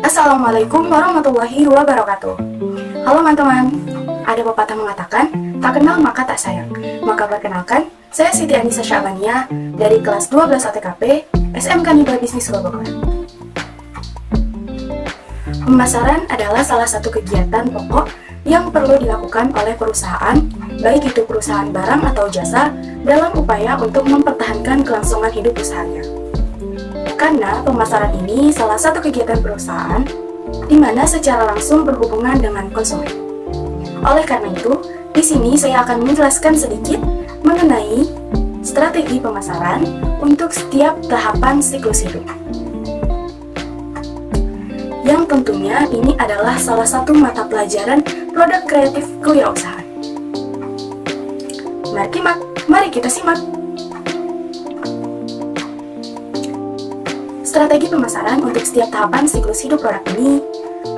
Assalamualaikum warahmatullahi wabarakatuh. Halo teman-teman, ada pepatah mengatakan, tak kenal maka tak sayang. Maka perkenalkan, saya Siti Anissa Syabania dari kelas 12 ATKP SMK Nibal Bisnis Bogor. Pemasaran adalah salah satu kegiatan pokok yang perlu dilakukan oleh perusahaan, baik itu perusahaan barang atau jasa, dalam upaya untuk mempertahankan kelangsungan hidup usahanya. Karena pemasaran ini salah satu kegiatan perusahaan di mana secara langsung berhubungan dengan konsumen. Oleh karena itu, di sini saya akan menjelaskan sedikit mengenai strategi pemasaran untuk setiap tahapan siklus hidup. Yang tentunya ini adalah salah satu mata pelajaran produk kreatif kewirausahaan. Mari kita simak. Strategi pemasaran untuk setiap tahapan siklus hidup produk ini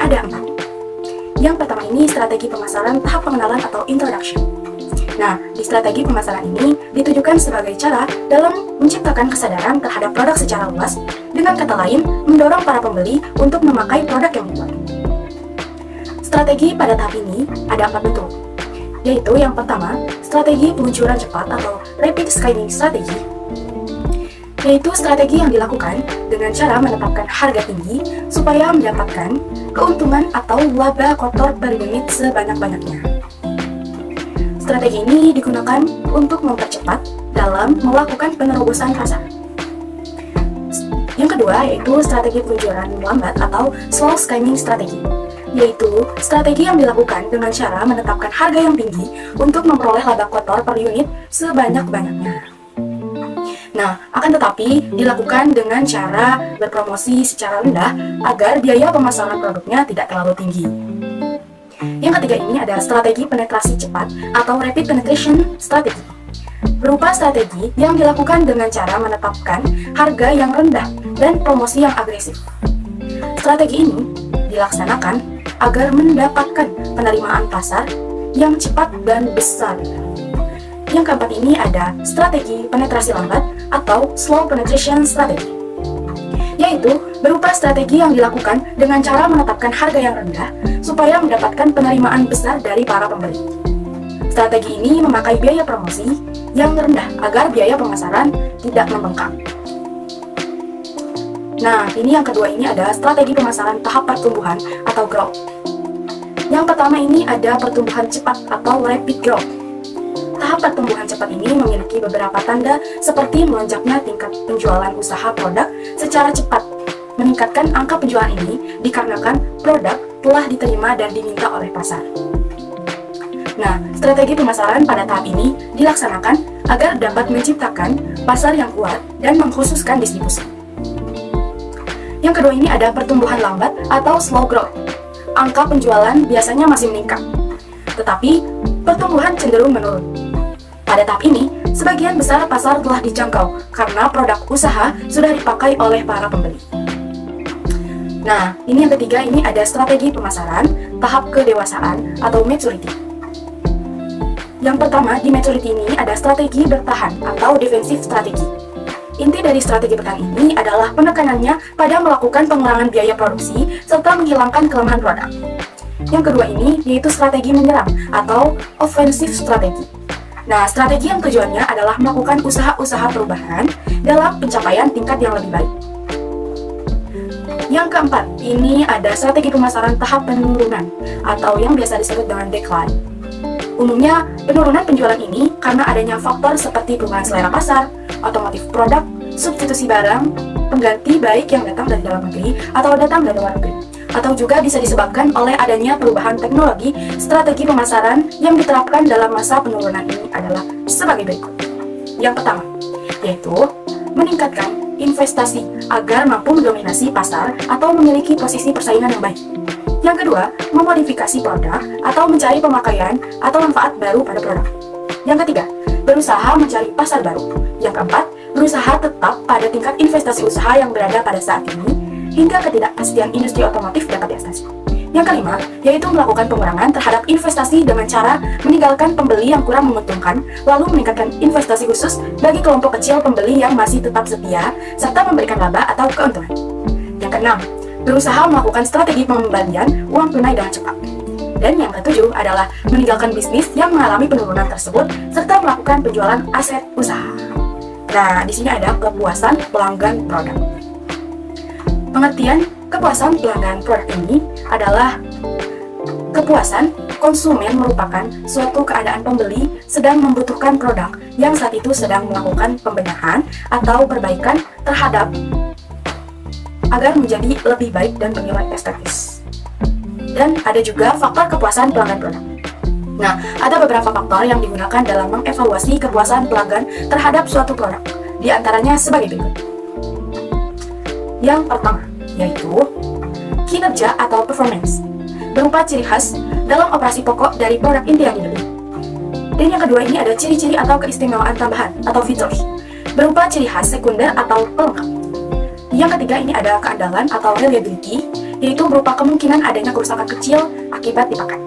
ada 4. Yang pertama ini strategi pemasaran tahap pengenalan atau introduction. Nah, di strategi pemasaran ini ditujukan sebagai cara dalam menciptakan kesadaran terhadap produk secara luas, dengan kata lain, mendorong para pembeli untuk memakai produk yang dibuat. Strategi pada tahap ini ada 4 bentuk, yaitu yang pertama, strategi peluncuran cepat atau rapid scaling strategy, yaitu strategi yang dilakukan dengan cara menetapkan harga tinggi supaya mendapatkan keuntungan atau laba kotor per unit sebanyak-banyaknya. Strategi ini digunakan untuk mempercepat dalam melakukan penerobosan pasar. Yang kedua yaitu strategi peluncuran lambat atau slow scaling strategy, yaitu strategi yang dilakukan dengan cara menetapkan harga yang tinggi untuk memperoleh laba kotor per unit sebanyak-banyaknya. Nah, akan tetapi dilakukan dengan cara berpromosi secara rendah agar biaya pemasaran produknya tidak terlalu tinggi. Yang ketiga ini ada strategi penetrasi cepat atau rapid penetration strategy, berupa strategi yang dilakukan dengan cara menetapkan harga yang rendah dan promosi yang agresif. Strategi ini dilaksanakan agar mendapatkan penerimaan pasar yang cepat dan besar. Yang keempat ini ada strategi penetrasi lambat atau slow penetration strategy, yaitu berupa strategi yang dilakukan dengan cara menetapkan harga yang rendah supaya mendapatkan penerimaan besar dari para pembeli. Strategi ini memakai biaya promosi yang rendah agar biaya pemasaran tidak membengkak. Nah, ini yang kedua ini ada strategi pemasaran tahap pertumbuhan atau growth. Yang pertama ini ada pertumbuhan cepat atau rapid growth. Tahap pertumbuhan cepat ini memiliki beberapa tanda seperti melonjaknya tingkat penjualan usaha produk secara cepat. Meningkatkan angka penjualan ini dikarenakan produk telah diterima dan diminta oleh pasar. Nah, strategi pemasaran pada tahap ini dilaksanakan agar dapat menciptakan pasar yang kuat dan mengkhususkan distribusi. Yang kedua ini ada pertumbuhan lambat atau slow growth. Angka penjualan biasanya masih meningkat, tetapi pertumbuhan cenderung menurun. Pada tahap ini, sebagian besar pasar telah dijangkau karena produk usaha sudah dipakai oleh para pembeli. Nah, ini yang ketiga ini ada strategi pemasaran tahap kedewasaan atau maturity. Yang pertama, di maturity ini ada strategi bertahan atau defensive strategy. Inti dari strategi bertahan ini adalah penekanannya pada melakukan pengurangan biaya produksi serta menghilangkan kelemahan produk. Yang kedua ini yaitu strategi menyerang atau offensive strategy. Nah, strategi yang tujuannya adalah melakukan usaha-usaha perubahan dalam pencapaian tingkat yang lebih baik. Yang keempat, ini ada strategi pemasaran tahap penurunan atau yang biasa disebut dengan decline. Umumnya, penurunan penjualan ini karena adanya faktor seperti perubahan selera pasar, otomotif produk, substitusi barang, pengganti baik yang datang dari dalam negeri atau datang dari luar negeri. Atau juga bisa disebabkan oleh adanya perubahan teknologi. Strategi pemasaran yang diterapkan dalam masa penurunan ini adalah sebagai berikut. Yang pertama, yaitu meningkatkan investasi agar mampu mendominasi pasar atau memiliki posisi persaingan yang baik. Yang kedua, memodifikasi produk atau mencari pemakaian atau manfaat baru pada produk. Yang ketiga, berusaha mencari pasar baru. Yang keempat, berusaha tetap pada tingkat investasi usaha yang berada pada saat ini hingga ketidakpastian industri otomotif dapat diatasi. Yang kelima, yaitu melakukan pengurangan terhadap investasi dengan cara meninggalkan pembeli yang kurang menguntungkan, lalu meningkatkan investasi khusus bagi kelompok kecil pembeli yang masih tetap setia, serta memberikan laba atau keuntungan. Yang keenam, berusaha melakukan strategi pengembalian uang tunai dengan cepat. Dan yang ketujuh adalah meninggalkan bisnis yang mengalami penurunan tersebut serta melakukan penjualan aset usaha. Nah, di sini ada kepuasan pelanggan produk. Pengertian kepuasan pelanggan produk ini adalah kepuasan konsumen merupakan suatu keadaan pembeli sedang membutuhkan produk yang saat itu sedang melakukan pembenahan atau perbaikan terhadap agar menjadi lebih baik dan bernilai estetis. Dan ada juga faktor kepuasan pelanggan produk. Nah, ada beberapa faktor yang digunakan dalam mengevaluasi kepuasan pelanggan terhadap suatu produk. Di antaranya sebagai berikut. Yang pertama, yaitu kinerja atau performance, berupa ciri khas dalam operasi pokok dari produk inti yang dibeli. Dan yang kedua ini ada ciri-ciri atau keistimewaan tambahan atau features, berupa ciri khas sekunder atau pelengkap. Yang ketiga ini ada keandalan atau reliability, yaitu berupa kemungkinan adanya kerusakan kecil akibat dipakai.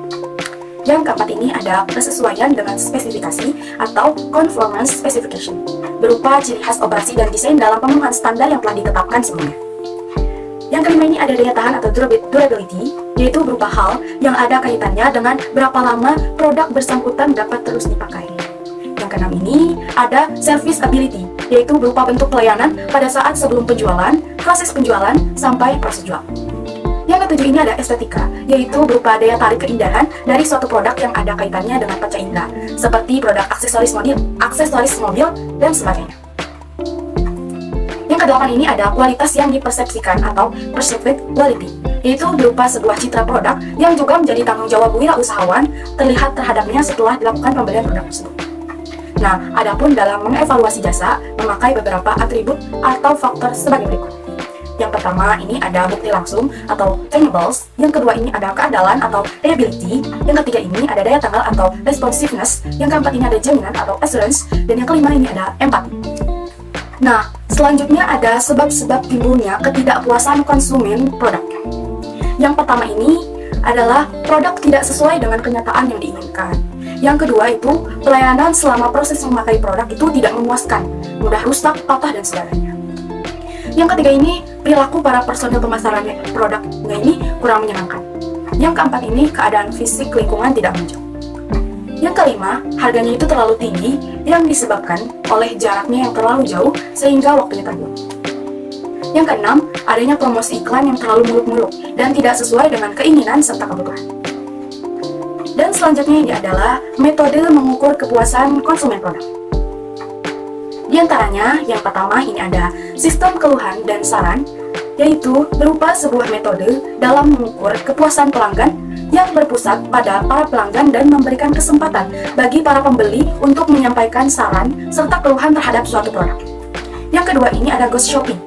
Yang keempat ini ada kesesuaian dengan spesifikasi atau conformance specification, berupa ciri khas operasi dan desain dalam pemenuhan standar yang telah ditetapkan sebelumnya. Yang kelima ini ada daya tahan atau durability, yaitu berupa hal yang ada kaitannya dengan berapa lama produk bersangkutan dapat terus dipakai. Yang keenam ini ada service ability, yaitu berupa bentuk pelayanan pada saat sebelum penjualan, proses penjualan, sampai proses jual. Yang ketujuh ini ada estetika, yaitu berupa daya tarik keindahan dari suatu produk yang ada kaitannya dengan panca indera, seperti produk aksesoris mobil, dan sebagainya. Yang kedelapan ini ada kualitas yang dipersepsikan atau perceived quality, yaitu berupa sebuah citra produk yang juga menjadi tanggung jawab wirausahawan terlihat terhadapnya setelah dilakukan pembelian produk tersebut. Nah, adapun dalam mengevaluasi jasa memakai beberapa atribut atau faktor sebagai berikut. Yang pertama ini ada bukti langsung atau tangibles, yang kedua ini ada keandalan atau reliability, yang ketiga ini ada daya tanggal atau responsiveness, yang keempat ini ada jaminan atau assurance, dan yang kelima ini ada empati. Nah, selanjutnya ada sebab-sebab timbulnya ketidakpuasan konsumen produk. Yang pertama ini adalah produk tidak sesuai dengan kenyataan yang diinginkan. Yang kedua itu pelayanan selama proses memakai produk itu tidak memuaskan, mudah rusak, patah, dan sebagainya. Yang ketiga ini perilaku para personel pemasaran produknya ini kurang menyenangkan. Yang keempat ini keadaan fisik lingkungan tidak menunjang. Yang kelima, harganya itu terlalu tinggi yang disebabkan oleh jaraknya yang terlalu jauh sehingga waktunya terbuang. Yang keenam, adanya promosi iklan yang terlalu muluk-muluk dan tidak sesuai dengan keinginan serta kebutuhan. Dan selanjutnya ini adalah metode mengukur kepuasan konsumen produk. Di antaranya, yang pertama ini ada sistem keluhan dan saran, yaitu berupa sebuah metode dalam mengukur kepuasan pelanggan yang berpusat pada para pelanggan dan memberikan kesempatan bagi para pembeli untuk menyampaikan saran serta keluhan terhadap suatu produk. Yang kedua ini ada ghost shopping,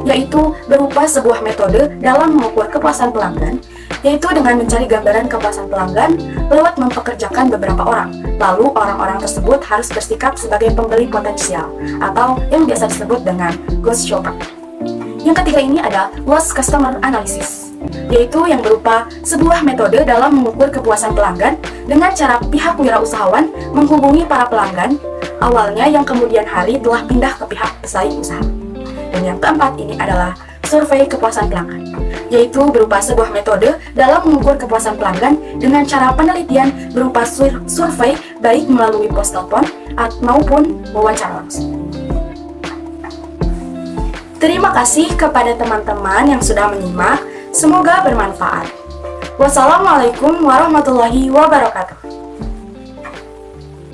yaitu berupa sebuah metode dalam mengukur kepuasan pelanggan, yaitu dengan mencari gambaran kepuasan pelanggan lewat mempekerjakan beberapa orang, lalu orang-orang tersebut harus bersikap sebagai pembeli potensial, atau yang biasa disebut dengan ghost shopper. Yang ketiga ini ada lost customer analysis, yaitu yang berupa sebuah metode dalam mengukur kepuasan pelanggan dengan cara pihak wirausahawan menghubungi para pelanggan awalnya yang kemudian hari telah pindah ke pihak pesaing usaha. Dan yang keempat ini adalah survei kepuasan pelanggan, yaitu berupa sebuah metode dalam mengukur kepuasan pelanggan dengan cara penelitian berupa survei baik melalui pos telepon maupun wawancara langsung. Terima kasih kepada teman-teman yang sudah menyimak, semoga bermanfaat. Wassalamualaikum warahmatullahi wabarakatuh.